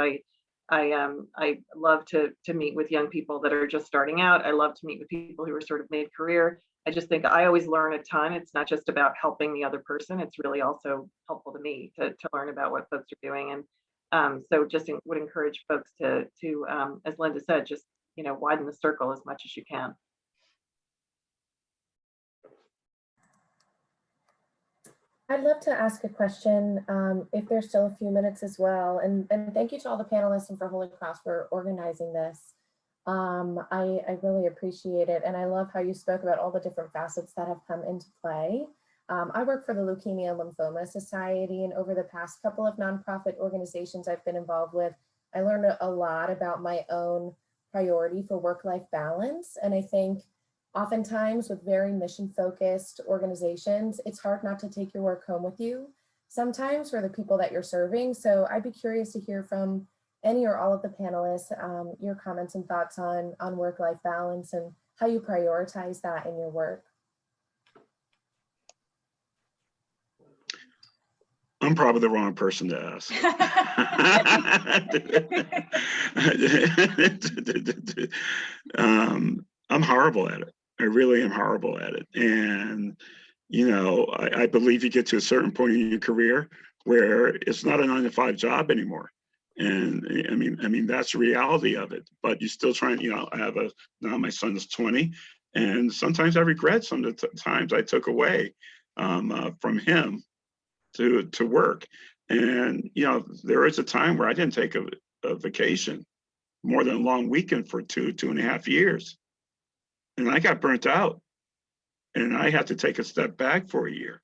I love to meet with young people that are just starting out. I love to meet with people who are sort of mid-career. I just think I always learn a ton. It's not just about helping the other person. It's really also helpful to me to learn about what folks are doing. And so just would encourage folks to as Linda said, just, widen the circle as much as you can. I'd love to ask a question if there's still a few minutes as well. And thank you to all the panelists and for Holy Cross for organizing this. I really appreciate it. And I love how you spoke about all the different facets that have come into play. I work for the Leukemia and Lymphoma Society, and over the past couple of nonprofit organizations I've been involved with, I learned a lot about my own priority for work-life balance. And I think oftentimes with very mission-focused organizations, it's hard not to take your work home with you sometimes for the people that you're serving. So I'd be curious to hear from any or all of the panelists, your comments and thoughts on work-life balance and how you prioritize that in your work. I'm probably the wrong person to ask. I'm horrible at it. I really am horrible at it. And, I believe you get to a certain point in your career where it's not a 9-to-5 job anymore. And I mean, that's the reality of it, but you're still trying, now my son is 20, and sometimes I regret some of the times I took away from him to work. And, there is a time where I didn't take a vacation more than a long weekend for 2.5 years. And I got burnt out, and I had to take a step back for a year.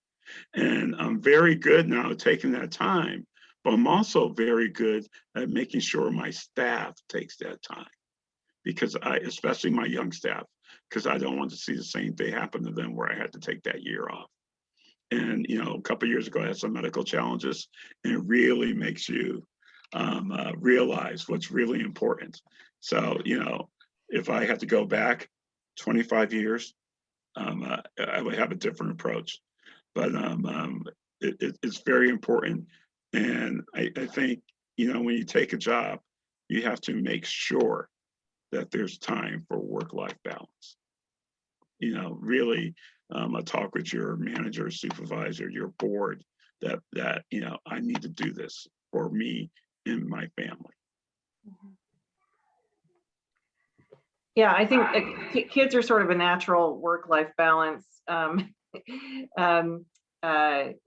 And I'm very good now at taking that time, but I'm also very good at making sure my staff takes that time, because especially my young staff, because I don't want to see the same thing happen to them where I had to take that year off. And, a couple of years ago, I had some medical challenges, and it really makes you realize what's really important. So, if I had to go back 25 years, I would have a different approach. But it's very important. And I think, when you take a job, you have to make sure that there's time for work-life balance. Really talk with your manager, supervisor, your board, that I need to do this for me and my family. Yeah, I think kids are sort of a natural work-life balance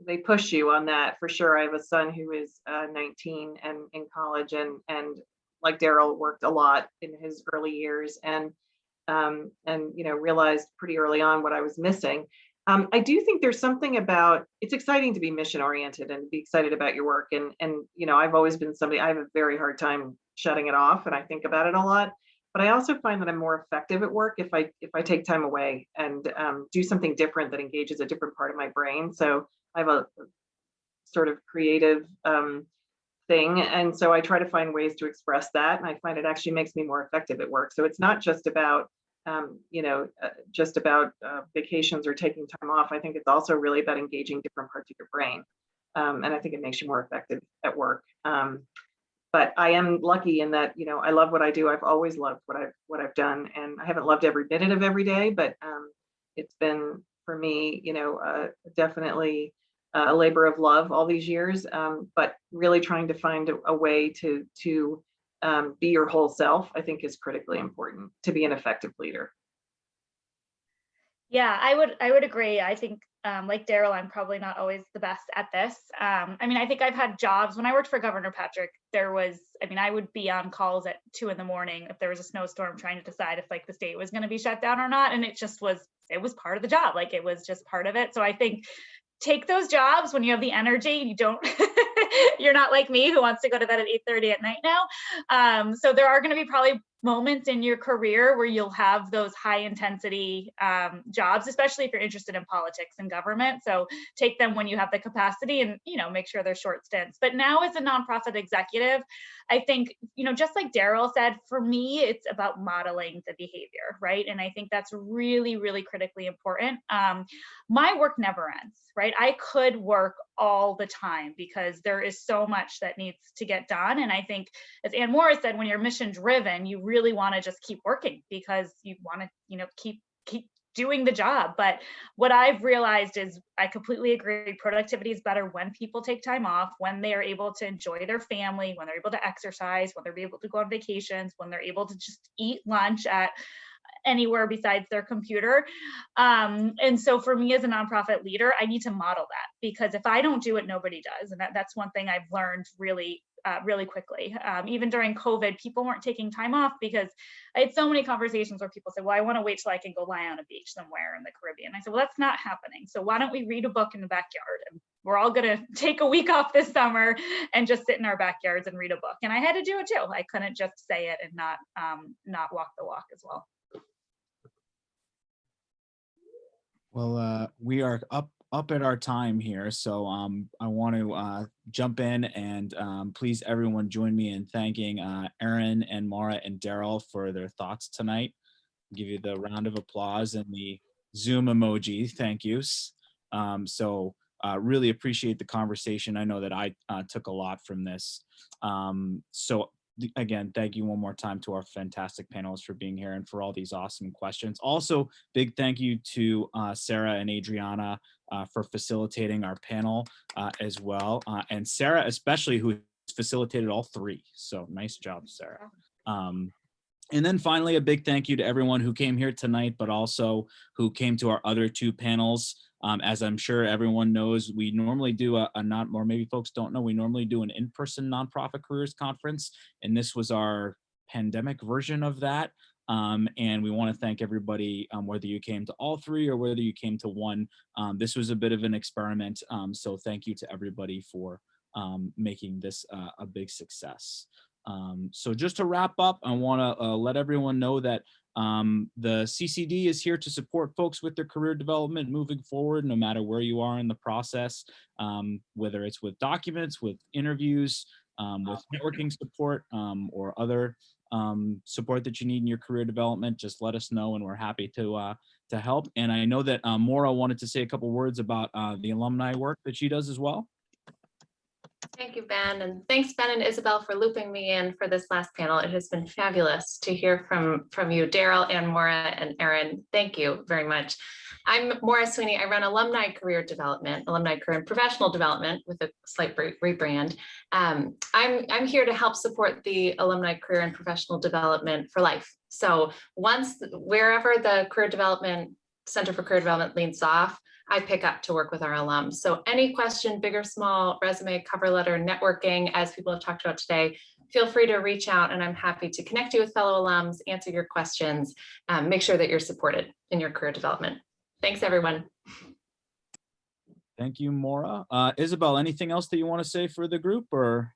they push you on that for sure. I have a son who is 19 and in college, and like Daryl, worked a lot in his early years, and realized pretty early on what I was missing. I do think there's something about, it's exciting to be mission oriented and be excited about your work, and I've always been somebody, I have a very hard time shutting it off, and I think about it a lot. But I also find that I'm more effective at work if I take time away and do something different that engages a different part of my brain. So I have a sort of creative thing, and so I try to find ways to express that, and I find it actually makes me more effective at work. So it's not just about vacations or taking time off. I think it's also really about engaging different parts of your brain, and I think it makes you more effective at work. But I am lucky in that, I love what I do. I've always loved what I've done, and I haven't loved every minute of every day, but it's been for me, definitely a labor of love all these years. But really trying to find a way to be your whole self, I think, is critically important to be an effective leader. Yeah, I would agree. I think like Daryl, I'm probably not always the best at this. I think I've had jobs when I worked for Governor Patrick. I would be on calls at 2 a.m. if there was a snowstorm, trying to decide if like the state was going to be shut down or not. And it was part of the job. Like it was just part of it. So I think take those jobs when you have the energy. You don't, you're not like me who wants to go to bed at 8:30 at night now. So there are going to be probably moments in your career where you'll have those high intensity jobs, especially if you're interested in politics and government. So take them when you have the capacity, and make sure they're short stints. But now as a nonprofit executive, I think, just like Daryl said, for me, it's about modeling the behavior, right? And I think that's really, really critically important. My work never ends, right? I could work all the time because there is so much that needs to get done. And I think, as Ann Morris said, when you're mission driven, you really want to just keep working because you want to, keep doing the job. But what I've realized is I completely agree. Productivity is better when people take time off, when they are able to enjoy their family, when they're able to exercise, when they're able to go on vacations, when they're able to just eat lunch at anywhere besides their computer. And so for me as a nonprofit leader, I need to model that, because if I don't do it, nobody does. And that's one thing I've learned really quickly. Even during COVID, people weren't taking time off because I had so many conversations where people said, well, I want to wait till I can go lie on a beach somewhere in the Caribbean. I said, well, that's not happening. So why don't we read a book in the backyard? And we're all going to take a week off this summer and just sit in our backyards and read a book. And I had to do it too. I couldn't just say it and not walk the walk as well. Well, we are up at our time here, so I want to jump in and please everyone join me in thanking Erin and Maura and Daryl for their thoughts tonight. I'll give you the round of applause and the Zoom emoji thank yous. So really appreciate the conversation. I know that I took a lot from this. So again, thank you one more time to our fantastic panelists for being here and for all these awesome questions. Also, big thank you to Sarah and Adriana for facilitating our panel as well. And Sarah especially, who facilitated all three. So nice job, Sarah. And then finally, a big thank you to everyone who came here tonight, but also who came to our other two panels. As I'm sure everyone knows, we normally do or maybe folks don't know, we normally do an in-person nonprofit careers conference, and this was our pandemic version of that. And we want to thank everybody, whether you came to all three or whether you came to one. This was a bit of an experiment, so thank you to everybody for making this a big success. So just to wrap up, I want to let everyone know that the CCD is here to support folks with their career development moving forward, no matter where you are in the process, whether it's with documents, with interviews, with networking support, or other support that you need in your career development. Just let us know, and we're happy to help. And I know that Maura wanted to say a couple words about the alumni work that she does as well. Thank you, Ben, and thanks, Ben and Isabel, for looping me in for this last panel. It has been fabulous to hear from you, Daryl and Maura and Erin. Thank you very much. I'm Maura Sweeney. I run Alumni Career Development, Alumni Career and Professional Development with a slight rebrand. I'm here to help support the Alumni Career and Professional Development for life. So wherever the career development Center for Career Development leans off, I pick up to work with our alums. So any question, big or small, resume, cover letter, networking, as people have talked about today, feel free to reach out and I'm happy to connect you with fellow alums, answer your questions, make sure that you're supported in your career development. Thanks, everyone. Thank you, Maura. Isabel, anything else that you want to say for the group or?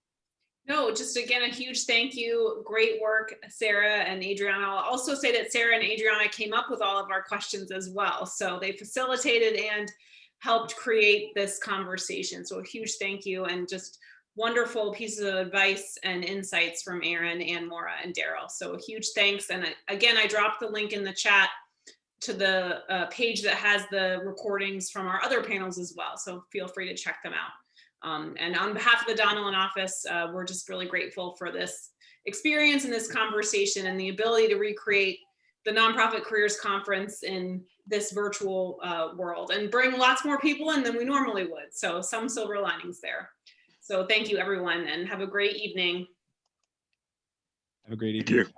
No, just again, a huge thank you. Great work, Sarah and Adriana. I'll also say that Sarah and Adriana came up with all of our questions as well. So they facilitated and helped create this conversation. So a huge thank you and just wonderful pieces of advice and insights from Aaron and Maura and Daryl. So a huge thanks. And again, I dropped the link in the chat to the page that has the recordings from our other panels as well. So feel free to check them out. And on behalf of the Donnellan office, we're just really grateful for this experience and this conversation and the ability to recreate the Nonprofit Careers Conference in this virtual world and bring lots more people in than we normally would. So some silver linings there. So thank you, everyone, and have a great evening. Have a great Thank evening. you.